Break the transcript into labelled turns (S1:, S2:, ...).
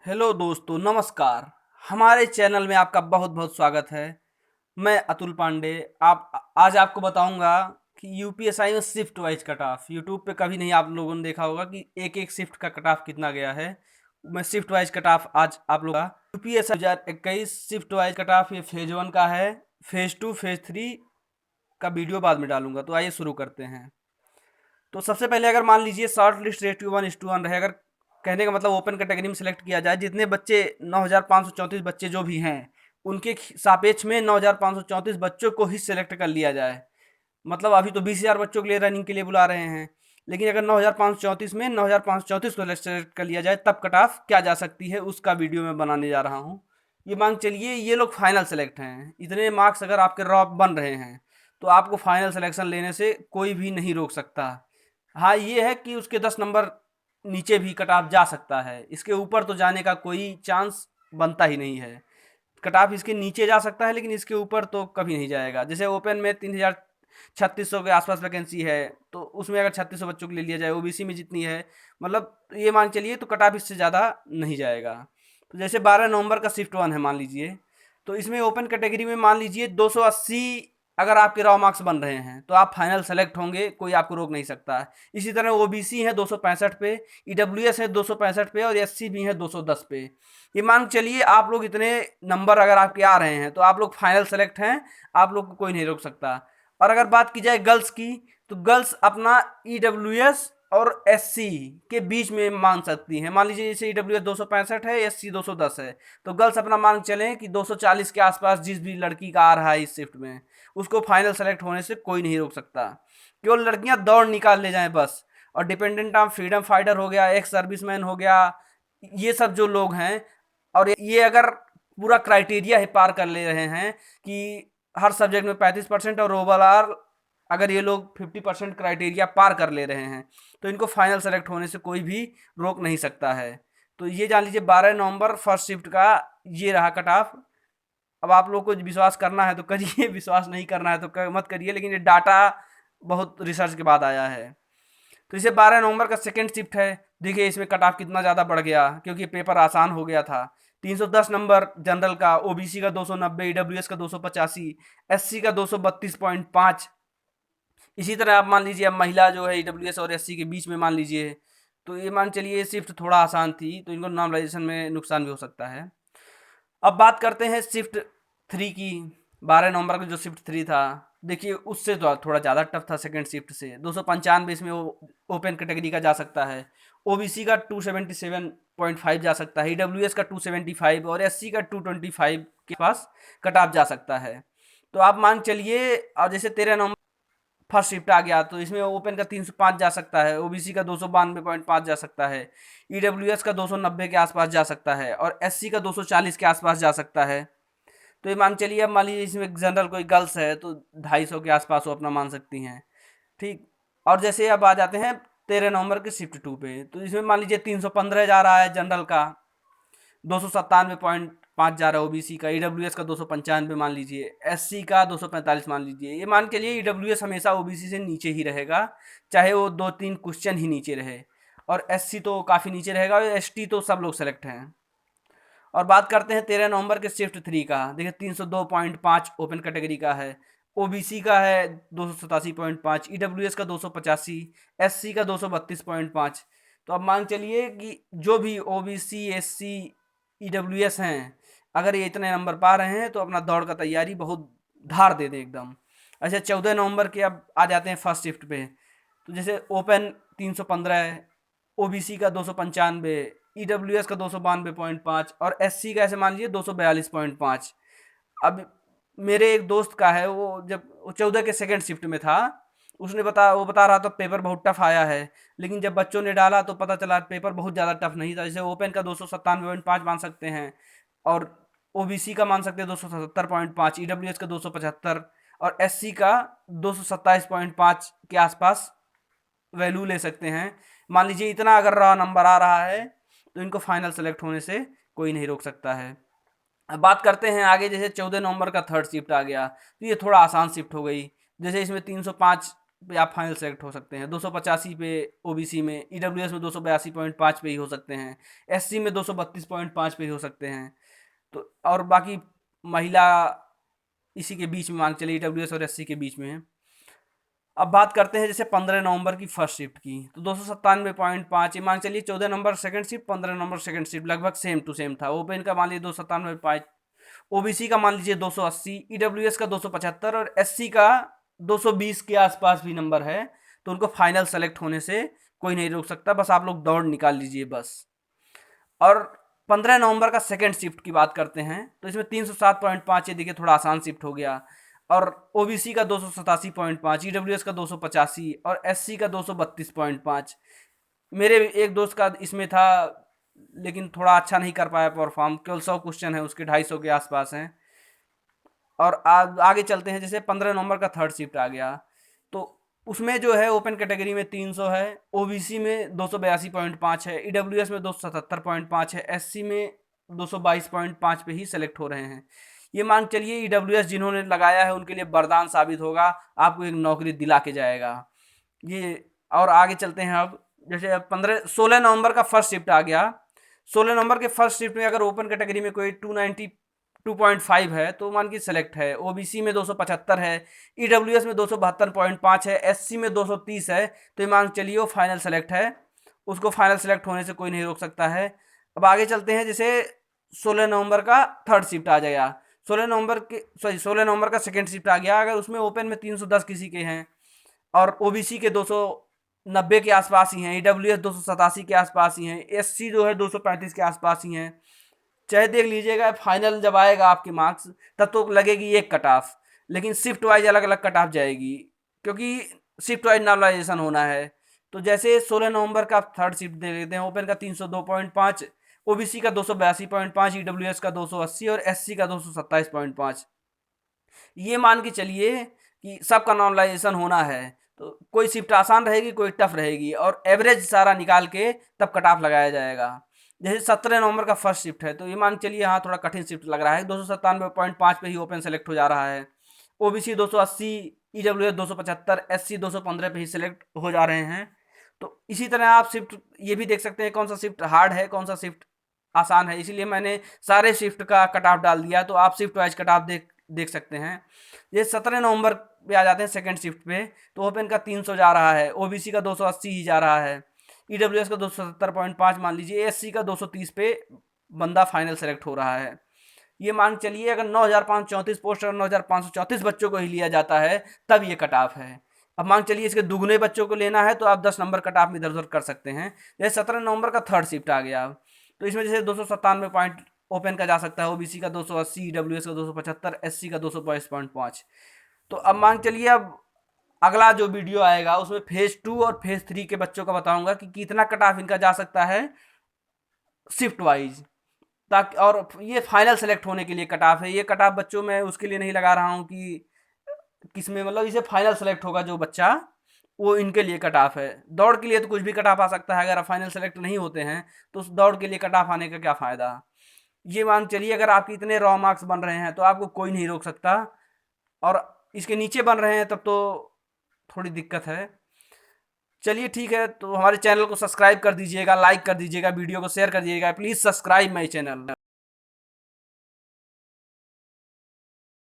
S1: Hello दोस्तों, नमस्कार। हमारे चैनल में आपका बहुत बहुत स्वागत है। मैं अतुल पांडे। आप आज आपको बताऊंगा कि यूपीएसआई में shift wise cut off YouTube पे कभी नहीं आप लोगों ने देखा होगा कि एक एक शिफ्ट का कट ऑफ कितना गया है। मैं शिफ्ट वाइज कट ऑफ आज आप लोग का UPSI 2021 shift wise cut off ये फेज 1 का है। फेज 2 फेज 3 का वीडियो बाद में डालूंगा। तो आइए शुरू करते हैं। तो सबसे पहले अगर मान लीजिए शॉर्ट लिस्ट रेशियो 1:1 रहे, अगर कहने का मतलब ओपन कैटेगरी में सेलेक्ट किया जाए, जितने बच्चे 9,534 बच्चे जो भी हैं उनके सापेक्ष में 9,534 बच्चों को ही सिलेक्ट कर लिया जाए। मतलब अभी तो 20,000 बच्चों के लिए रनिंग के लिए बुला रहे हैं, लेकिन अगर 9,534 में 9,534 को सेलेक्ट कर लिया जाए तब कट ऑफ क्या जा सकती है उसका वीडियो मैं बनाने जा रहा हूँ। ये मान चलिए ये लोग फाइनल सेलेक्ट हैं। इतने मार्क्स अगर आपके रॉ बन रहे हैं तो आपको फाइनल सिलेक्शन लेने से कोई भी नहीं रोक सकता। हाँ, ये है कि उसके 10 नंबर नीचे भी कट ऑफ जा सकता है, इसके ऊपर तो जाने का कोई चांस बनता ही नहीं है। कट ऑफ इसके नीचे जा सकता है लेकिन इसके ऊपर तो कभी नहीं जाएगा। जैसे ओपन में 3,3600 के आसपास वैकेंसी है, तो उसमें अगर 3600 बच्चों को ले लिया जाए, ओबीसी में जितनी है, मतलब ये मान चलिए तो कट ऑफ इससे ज़्यादा नहीं जाएगा। तो जैसे 12 नवंबर का शिफ्ट 1 है मान लीजिए, तो इसमें ओपन कैटेगरी में मान लीजिए 280 अगर आपके रॉ मार्क्स बन रहे हैं तो आप फाइनल सेलेक्ट होंगे, कोई आपको रोक नहीं सकता। इसी तरह ओबीसी है 265 पे, ईडब्ल्यूएस है 265 पे और एससी भी है 210 पे। ये मान चलिए आप लोग इतने नंबर अगर आपके आ रहे हैं तो आप लोग फाइनल सेलेक्ट हैं, आप लोग को कोई नहीं रोक सकता। और अगर बात की जाए गर्ल्स की, तो गर्ल्स अपना ईडब्ल्यूएस और एससी के बीच में मान सकती हैं। मान लीजिए जैसे ईडब्ल्यूएस 265 है, एससी 210 है, तो गर्ल्स अपना मान चलें कि 240 के आसपास जिस भी लड़की का आ रहा है इस शिफ्ट में, उसको फाइनल सेलेक्ट होने से कोई नहीं रोक सकता। केवल लड़कियां दौड़ निकाल ले जाएं बस। और डिपेंडेंट ऑफ फ्रीडम फाइटर हो गया, एक्स सर्विसमैन हो गया, ये सब जो लोग हैं, और ये अगर पूरा क्राइटेरिया ही पार कर ले रहे हैं कि हर सब्जेक्ट में 35% और ओवरऑल अगर ये लोग 50% क्राइटेरिया पार कर ले रहे हैं तो इनको फाइनल सेलेक्ट होने से कोई भी रोक नहीं सकता है। तो ये जान लीजिए 12 नवंबर फर्स्ट शिफ्ट का ये रहा कट ऑफ। अब आप लोग को विश्वास करना है तो करिए, विश्वास नहीं करना है तो मत करिए, लेकिन ये डाटा बहुत रिसर्च के बाद आया है। तो इसे 12 नवंबर का सेकेंड शिफ्ट है। देखिए इसमें कट ऑफ कितना ज़्यादा बढ़ गया, क्योंकि पेपर आसान हो गया था। 310 नंबर जनरल का, ओबीसी का 290, ईडब्ल्यूएस का 285, एससी का 232.5। इसी तरह आप मान लीजिए अब महिला जो है ईडब्ल्यूएस और एससी के बीच में मान लीजिए, तो ये मान चलिए शिफ्ट थोड़ा आसान थी तो इनको नॉर्मलाइजेशन में नुकसान भी हो सकता है। अब बात करते हैं शिफ्ट 3 की। 12 नवंबर का जो शिफ्ट 3 था, देखिए उससे तो थोड़ा ज़्यादा टफ था। सेकंड शिफ्ट से 295 इसमें ओपन कैटेगरी का जा सकता है, ओबीसी का 277.5 जा सकता है, ईडब्ल्यूएस का 275 और एससी का 225 के पास कट ऑफ जा सकता है। तो आप मान चलिए, और जैसे 13 नवंबर फर्स्ट शिफ्ट आ गया तो इसमें ओपन का 305 जा सकता है, ओबीसी का 292.5 जा सकता है, ईडब्ल्यूएस का 290 के आसपास जा सकता है और एससी का 240 के आसपास जा सकता है। तो ये मान चलिए, अब मान लीजिए इसमें जनरल कोई गर्ल्स है तो 250 के आसपास वो अपना मान सकती हैं। ठीक। और जैसे अब आ जाते हैं 13 नवंबर के शिफ्ट 2 पे, तो इसमें मान लीजिए 315 जा रहा है जनरल का, 297.5 जा रहा है ओबीसी का, ईडब्ल्यूएस का 295 मान लीजिए, एससी का 245 मान लीजिए। ये मान के लिए ईडब्ल्यूएस हमेशा ओबीसी से नीचे ही रहेगा, चाहे वो 2-3 क्वेश्चन ही नीचे रहे। और एससी तो काफ़ी नीचे रहेगा और एसटी तो सब लोग सेलेक्ट हैं। और बात करते हैं 13 नवंबर के शिफ्ट 3 का। देखिए 302.5 ओपन कैटेगरी का है, ओबीसी का है 287.5, ईडब्ल्यूएस का 285, एससी का 232.5। तो अब मान चलिए कि जो भी ओबीसी, एससी, ईडब्ल्यूएस हैं, अगर ये इतने नंबर पा रहे हैं तो अपना दौड़ का तैयारी बहुत धार दे दें एकदम। अच्छा, 14 नवंबर के अब आ जाते हैं फर्स्ट शिफ्ट पे। तो जैसे ओपन 315 है, ओबीसी का 295, ईडब्ल्यूएस का 292.5 और एससी का ऐसे मान लीजिए 242.5। अब मेरे एक दोस्त का है, वो जब 14 के सेकेंड शिफ्ट में था, वो बता रहा था पेपर बहुत टफ आया है, लेकिन जब बच्चों ने डाला तो पता चला पेपर बहुत ज़्यादा टफ नहीं था। जैसे ओपन का 297.5 मान सकते हैं और ओबीसी का मान सकते हैं 277.5, ईडब्ल्यूएस का 275 और एससी का 227.5 के आसपास वैल्यू ले सकते हैं। मान लीजिए इतना अगर रहा नंबर आ रहा है तो इनको फाइनल सेलेक्ट होने से कोई नहीं रोक सकता है। अब बात करते हैं आगे। जैसे 14 नवंबर का थर्ड शिफ्ट आ गया तो ये थोड़ा आसान शिफ्ट हो गई। जैसे इसमें 305 पे आप फाइनल सेलेक्ट हो सकते हैं, 285 पे ओबीसी में, ईडब्ल्यूएस में 282.5 पे ही हो सकते हैं, एससी में 232.5 पे ही हो सकते हैं। तो और बाकी महिला इसी के बीच में मान के चलिए, ईडब्ल्यूएस और एससी के बीच में है। अब बात करते हैं जैसे 15 नवंबर की फर्स्ट शिफ्ट की, तो 297.5, ये मान चलिए 14 number second shift, 15 number second shift, लगभग सेम टू सेम था। ओपन का मान लीजिए 297.5, ओबीसी का मान लीजिए 280, ईडब्ल्यूएस का 275 और एससी का 220 के आसपास भी नंबर है। तो उनको फाइनल सेलेक्ट होने से कोई नहीं रोक सकता, बस आप लोग दौड़ निकाल लीजिए बस। और 15 नवंबर का सेकंड शिफ्ट की बात करते हैं, तो इसमें 307.5, ये देखिए थोड़ा आसान शिफ्ट हो गया। और ओबीसी का 287.5, ईडब्ल्यूएस का 285 और एससी का 232.5। मेरे एक दोस्त का इसमें था, लेकिन थोड़ा अच्छा नहीं कर पाया परफॉर्म, केवल 100 क्वेश्चन है उसके, 250 के आसपास हैं। और आगे चलते हैं, जैसे 15 नवंबर का थर्ड शिफ्ट आ गया, तो उसमें जो है ओपन कैटेगरी में 300 है, ओबीसी में 282.5 है, ईडब्ल्यूएस में 277.5 है, एससी में 222.5 पे ही सेलेक्ट हो रहे हैं। ये मान चलिए ईडब्ल्यूएस जिन्होंने लगाया है उनके लिए वरदान साबित होगा, आपको एक नौकरी दिला के जाएगा ये। और आगे चलते हैं, अब जैसे 16 नवंबर का फर्स्ट शिफ्ट आ गया। 16 नंबर के फर्स्ट शिफ्ट में अगर ओपन कैटेगरी में कोई 292.5 है तो मान के सेलेक्ट है, ओबीसी में 275 है, ईडब्ल्यूएस में 272.5 है, एससी में 230 है, तो ये मान चलिए वो फाइनल सेलेक्ट है, उसको फाइनल सेलेक्ट होने से कोई नहीं रोक सकता है। अब आगे चलते हैं, जैसे 16 नवंबर का थर्ड शिफ्ट आ जाएगा, 16 नवंबर का सेकेंड शिफ्ट आ गया, अगर उसमें ओपन में 310 किसी के हैं और ओबीसी के 290 के आसपास ही हैं, ईडब्ल्यूएस 287 के आसपास ही हैं, एससी जो है 235 के आसपास ही हैं, चाहे देख लीजिएगा फाइनल जब आएगा आपके मार्क्स तब तो लगेगी एक कट ऑफ, लेकिन शिफ्ट वाइज अलग अलग कट ऑफ जाएगी, क्योंकि शिफ्ट वाइज नॉर्मलाइजेशन होना है। तो जैसे 16 नवंबर का थर्ड शिफ्ट दे लेते हैं, ओपन का 302.5, ओबीसी का 282.5, ईडब्ल्यूएस का 280 और एससी का 227.5। ये मान के चलिए कि सबका नॉर्मलाइजेशन होना है, तो कोई शिफ्ट आसान रहेगी, कोई टफ रहेगी, और एवरेज सारा निकाल के तब कट ऑफ लगाया जाएगा। जैसे 17 नवंबर का फर्स्ट शिफ्ट है, तो ये मान चलिए हाँ थोड़ा कठिन शिफ्ट लग रहा है, 297.5 पे ही ओपन सेलेक्ट हो जा रहा है, ओबीसी 280, ईडब्ल्यूएस 275, एससी 215 पे ही सेलेक्ट हो जा रहे हैं। तो इसी तरह आप शिफ्ट ये भी देख सकते हैं कौन सा शिफ्ट हार्ड है, कौन सा शिफ्ट आसान है, इसीलिए मैंने सारे शिफ्ट का कट ऑफ डाल दिया, तो आप शिफ्ट वाइज कट ऑफ देख सकते हैं। ये 17 नवंबर पे आ जाते हैं सेकंड शिफ्ट पे, तो ओपन का 300 जा रहा है, ओबीसी का 280 ही जा रहा है, ईडब्ल्यूएस का 277.5 मान लीजिए, एससी का 230 पे बंदा फाइनल सेलेक्ट हो रहा है। ये मान चलिए अगर 9,534 पोस्ट और 9,534 बच्चों को ही लिया जाता है तब ये कट ऑफ है। अब मान चलिए इसके दुगने बच्चों को लेना है तो आप 10 नंबर कट ऑफ में इधर उधर कर सकते हैं। जैसे 17 नवंबर का थर्ड शिफ्ट आ गया, तो इसमें जैसे 297 पॉइंट ओपन का जा सकता है, ओबीसी का 280, ईडब्ल्यूएस का 275, एससी का 222.5। तो अब मान चलिए अब अगला जो वीडियो आएगा उसमें फेज 2 और फेज 3 के बच्चों का बताऊंगा कि कितना कट ऑफ इनका जा सकता है शिफ्ट वाइज, ताकि और ये फाइनल सेलेक्ट होने के लिए कट ऑफ है। ये कट ऑफ बच्चों में उसके लिए नहीं लगा रहा हूँ कि किसमें, मतलब इसे फाइनल सेलेक्ट होगा जो बच्चा, वो इनके लिए कट ऑफ है। दौड़ के लिए तो कुछ भी कट ऑफ आ सकता है, अगर आप फाइनल सेलेक्ट नहीं होते हैं तो उस दौड़ के लिए कट ऑफ आने का क्या फ़ायदा। ये मान चलिए अगर आपके इतने रॉ मार्क्स बन रहे हैं तो आपको कोई नहीं रोक सकता, और इसके नीचे बन रहे हैं तब तो थोड़ी दिक्कत है। चलिए ठीक है, तो हमारे चैनल को सब्सक्राइब कर दीजिएगा, लाइक कर दीजिएगा, वीडियो को शेयर कर दीजिएगा, प्लीज़ सब्सक्राइब माई चैनल।